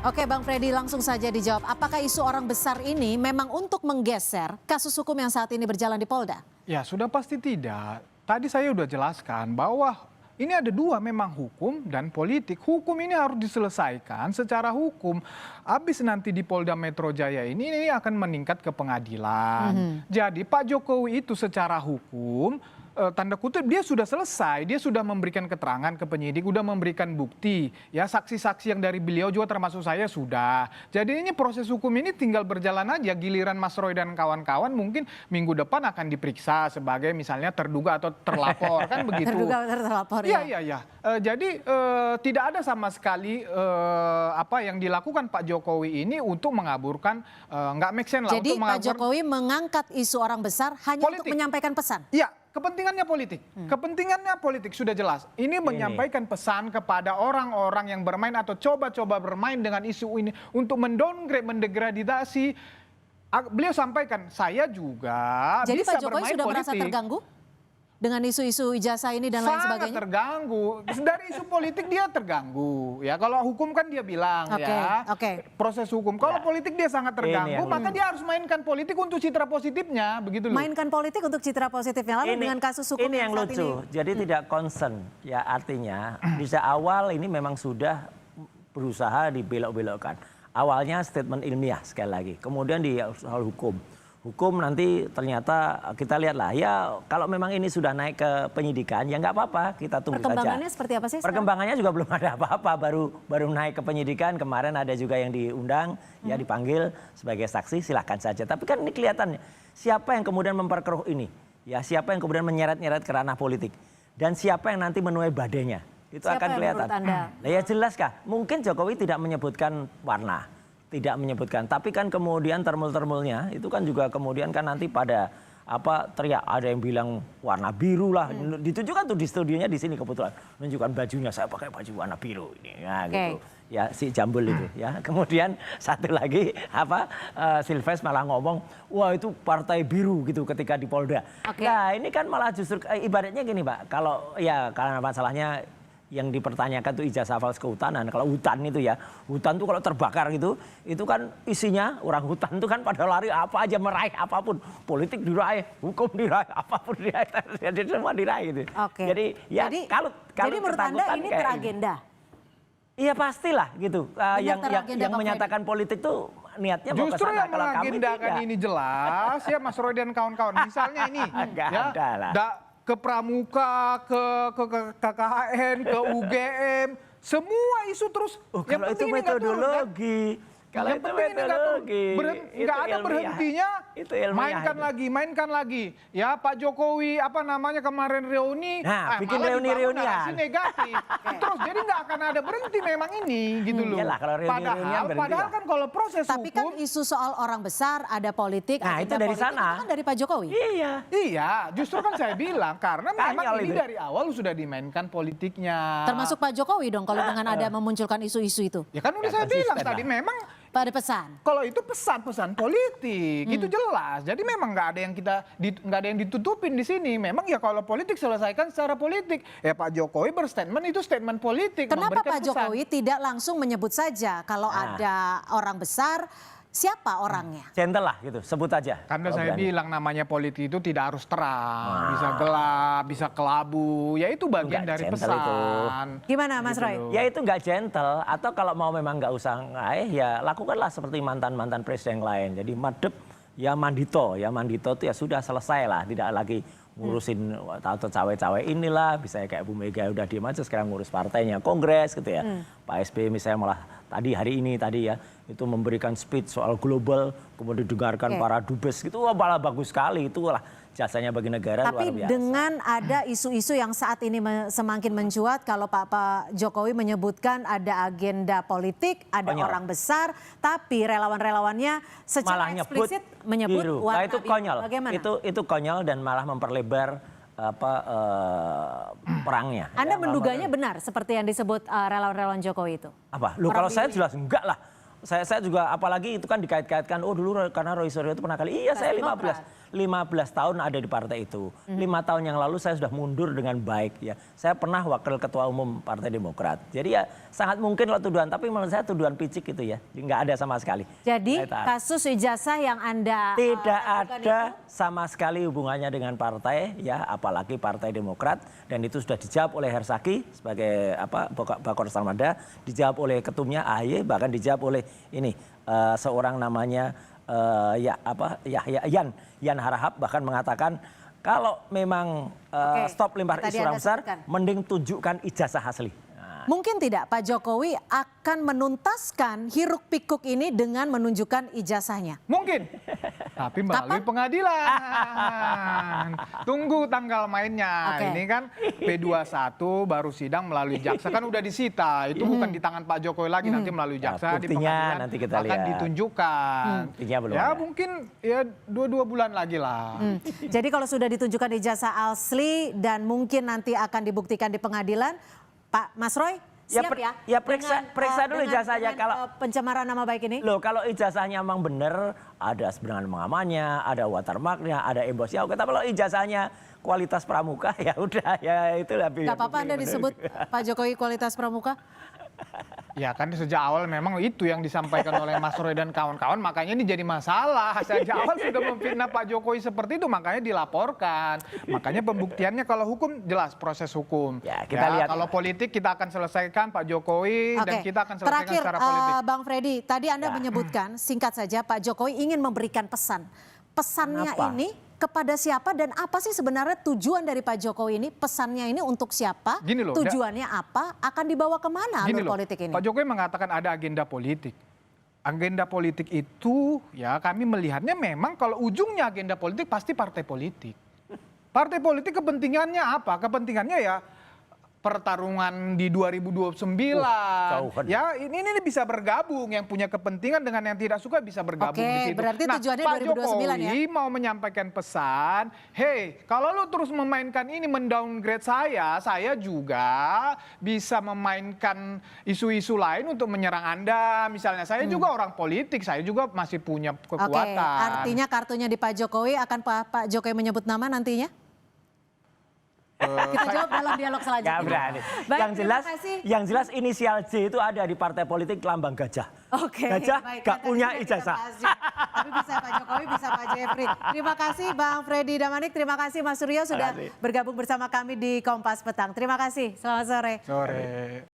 Oke Bang Freddy, langsung saja dijawab. Apakah isu orang besar ini memang untuk menggeser kasus hukum yang saat ini berjalan di Polda? Ya sudah pasti tidak. Tadi saya sudah jelaskan bahwa ini ada dua, memang hukum dan politik. Hukum ini harus diselesaikan secara hukum. Habis nanti di Polda Metro Jaya ini akan meningkat ke pengadilan. Jadi Pak Jokowi itu secara hukum, tanda kutip dia sudah selesai, dia sudah memberikan keterangan ke penyidik, sudah memberikan bukti. Ya saksi-saksi yang dari beliau juga termasuk saya sudah. Jadi ini proses hukum ini tinggal berjalan aja. Giliran Mas Roy dan kawan-kawan mungkin minggu depan akan diperiksa sebagai misalnya terduga atau terlapor kan begitu. Terduga atau terlapor ya. ya. Iya. Jadi tidak ada sama sekali apa yang dilakukan Pak Jokowi ini untuk mengaburkan, nggak make sense lah. Jadi untuk Pak Jokowi mengangkat isu orang besar hanya untuk menyampaikan pesan? Iya. Kepentingannya politik, kepentingannya politik sudah jelas. Ini menyampaikan pesan kepada orang-orang yang bermain atau coba-coba bermain dengan isu ini untuk mendowngrade, mendegradasi. Beliau sampaikan, saya juga jadi bisa Pak Jokowi bermain sudah politik. merasa terganggu dengan isu-isu ijazah ini dan lain sebagainya? Sangat terganggu. Dari isu politik dia terganggu. Ya kalau hukum kan dia bilang proses hukum. Kalau politik dia sangat terganggu, maka dia harus mainkan politik untuk citra positifnya, begitu loh. Mainkan politik untuk citra positifnya. Lalu dengan kasus hukum ini yang saat lucu. ini. Jadi tidak concern. Ya artinya bisa awal ini memang sudah berusaha dibelok-belokkan. Awalnya statement ilmiah sekali lagi. Kemudian di soal hukum. Hukum nanti ternyata kita lihatlah ya kalau memang ini sudah naik ke penyidikan ya nggak apa-apa, kita tunggu saja. Perkembangannya seperti apa sih? Perkembangannya juga belum ada apa-apa, baru naik ke penyidikan. Kemarin ada juga yang diundang ya dipanggil sebagai saksi, silahkan saja. Tapi kan ini kelihatannya siapa yang kemudian memperkeruh ini, ya siapa yang kemudian menyeret-nyeret ke ranah politik dan siapa yang nanti menuai badainya itu Siapa akan yang kelihatan. menurut Anda? Nah, ya jelas kah? Mungkin Jokowi tidak menyebutkan warna. Tidak menyebutkan, tapi kan kemudian termul-termulnya itu kan juga kemudian kan nanti pada apa teriak, ada yang bilang warna biru lah, ditunjukkan tuh di studionya di sini kebetulan menunjukkan bajunya, saya pakai baju warna biru ini, ya gitu, ya si Jambul itu, ya kemudian satu lagi apa Silves malah ngomong, wah itu partai biru gitu ketika di Polda. Nah ini kan malah justru ibaratnya gini Pak, kalau ya karena masalahnya yang dipertanyakan tuh ijazah hafal kehutanan. Kalau hutan itu ya, hutan tuh kalau terbakar gitu, itu kan isinya orang hutan tuh kan pada lari apa aja meraih apapun, politik diraih, hukum diraih, apapun diraih, jadi semua diraih gitu. Jadi ya kalau jadi menurut Anda ini teragenda? Iya pastilah gitu. Yang menyatakan politik tuh niatnya mau ke sana. Justru yang Kalau mengagendakan ini jelas ya Mas Roy dan kawan-kawan. Misalnya ini ya. Ke Pramuka, ke KKHN, ke UGM, semua isu terus. Yang kalau itu metodologi. Kalau itu metodologi, nggak ada berhentinya. Mainkan lagi. Ya Pak Jokowi apa namanya kemarin reuni, bikin reuni-reunian negatif. Terus jadi nggak akan ada berhenti memang ini gitu loh. Iyalah, kalau padahal kan kalau proses tapi hukum. kan isu soal orang besar, ada politik, nah itu dari sana. Itu kan dari Pak Jokowi. Iya, justru kan saya bilang karena memang ini dari awal sudah dimainkan politiknya. Termasuk Pak Jokowi dong kalau dengan ada memunculkan isu-isu itu. Ya kan udah saya bilang tadi memang pada pesan. Kalau itu pesan politik itu jelas. Jadi memang nggak ada yang ditutupin di sini. Memang ya kalau politik selesaikan secara politik. Ya Pak Jokowi berstatement itu statement politik. Kenapa Pak Jokowi tidak langsung menyebut saja kalau ada orang besar? Siapa orangnya? Gentle lah gitu, sebut aja. Karena saya bilang namanya politik itu tidak harus terang, bisa gelap, bisa kelabu. Ya itu bagian dari pesan. Itu. Gimana Mas Roy? Ya itu nggak gentle. Atau kalau mau memang nggak usah ya lakukanlah seperti mantan-mantan presiden yang lain. Jadi madep ya Mandito itu ya sudah selesai lah, tidak lagi ngurusin atau cawe-cawe inilah, bisa kayak Bu Mega udah diem aja sekarang ngurus partainya, kongres gitu ya. Pak SBY misalnya malah hari ini ya itu memberikan speech soal global, kemudian didengarkan para dubes gitu, malah bagus sekali, itulah jasanya bagi negara. Tapi luar biasa. dengan ada isu-isu yang saat ini semakin mencuat, kalau Pak Jokowi menyebutkan ada agenda politik, ada orang besar, tapi relawan-relawannya secara eksplisit menyebut warna itu konyol. Bagaimana? Itu konyol dan malah memperlebar perangnya. Anda menduganya benar seperti yang disebut relawan-relawan Jokowi itu? Apa? Loh kalau saya jelas enggak lah. Saya juga apalagi itu kan dikait-kaitkan, oh dulu karena Roy Suryo itu pernah kali. Iya saya 15. 15 tahun ada di partai itu. 5 tahun yang lalu saya sudah mundur dengan baik ya. Saya pernah wakil ketua umum Partai Demokrat. Jadi ya sangat mungkin lah tuduhan, tapi menurut saya tuduhan picik itu ya. Nggak ada sama sekali. Jadi kasus ijazah yang Anda tidak ada itu sama sekali hubungannya dengan partai ya, apalagi Partai Demokrat, dan itu sudah dijawab oleh Hersaki sebagai Bakor Samada, dijawab oleh ketumnya AHY, bahkan dijawab oleh ini seorang namanya Yan Harahap, bahkan mengatakan kalau memang stop lempar isu orang besar, mending tunjukkan ijazah asli. Mungkin tidak Pak Jokowi akan menuntaskan hiruk pikuk ini dengan menunjukkan ijazahnya? Mungkin, tapi melalui pengadilan. Tunggu tanggal mainnya. Ini kan P21 baru sidang melalui jaksa, kan udah disita. Itu bukan di tangan Pak Jokowi lagi, nanti melalui jaksa di pengadilan nanti kita akan ditunjukkan. Belum ya ada. Mungkin ya 2 bulan lagi lah. Jadi kalau sudah ditunjukkan ijazah asli dan mungkin nanti akan dibuktikan di pengadilan, Pak Mas Roy siap ya? Ya periksa dulu ijazahnya. Kalau pencemaran nama baik ini. Loh, kalau ijazahnya memang benar, ada sebenarnya mengamannya, ada watermarknya, ada embosnya. Oke, tapi kalau ijazahnya kualitas pramuka ya udah ya itu lebih. Gak apa-apa Anda disebut Pak Jokowi kualitas pramuka? Ya kan sejak awal memang itu yang disampaikan oleh Mas Roy dan kawan-kawan, makanya ini jadi masalah. Sejak awal sudah memfitnah Pak Jokowi seperti itu, makanya dilaporkan. Makanya pembuktiannya kalau hukum jelas proses hukum. Ya, kita lihat. Kalau politik kita akan selesaikan Pak Jokowi dan kita akan selesaikan Terakhir, secara politik. Bang Freddy, tadi Anda menyebutkan singkat saja Pak Jokowi ingin memberikan pesan. Pesannya ini kepada siapa dan apa sih sebenarnya tujuan dari Pak Jokowi ini? Pesannya ini untuk siapa? Gini loh, tujuannya apa? Akan dibawa kemana alur politik ini? Pak Jokowi mengatakan ada agenda politik. Agenda politik itu ya kami melihatnya memang kalau ujungnya agenda politik pasti partai politik. Partai politik kepentingannya apa? Kepentingannya ya pertarungan di 2029. Ya ini bisa bergabung, yang punya kepentingan dengan yang tidak suka bisa bergabung di situ. Berarti tujuannya Pak 2029 Jokowi mau menyampaikan pesan, hey kalau lu terus memainkan ini mendowngrade saya juga bisa memainkan isu-isu lain untuk menyerang Anda. Misalnya saya juga orang politik, saya juga masih punya kekuatan. Artinya kartunya di Pak Jokowi akan Pak Jokowi menyebut nama nantinya? Kita jawab dalam dialog selanjutnya. Gak berani. Baik, yang jelas inisial J itu ada di partai politik lambang gajah. Gajah gak punya ijazah. Tapi bisa Pak Jokowi, bisa Pak Jeffrey. Terima kasih Bang Freddy Damanik, terima kasih Mas Suryo sudah bergabung bersama kami di Kompas Petang. Terima kasih, selamat sore. Sore.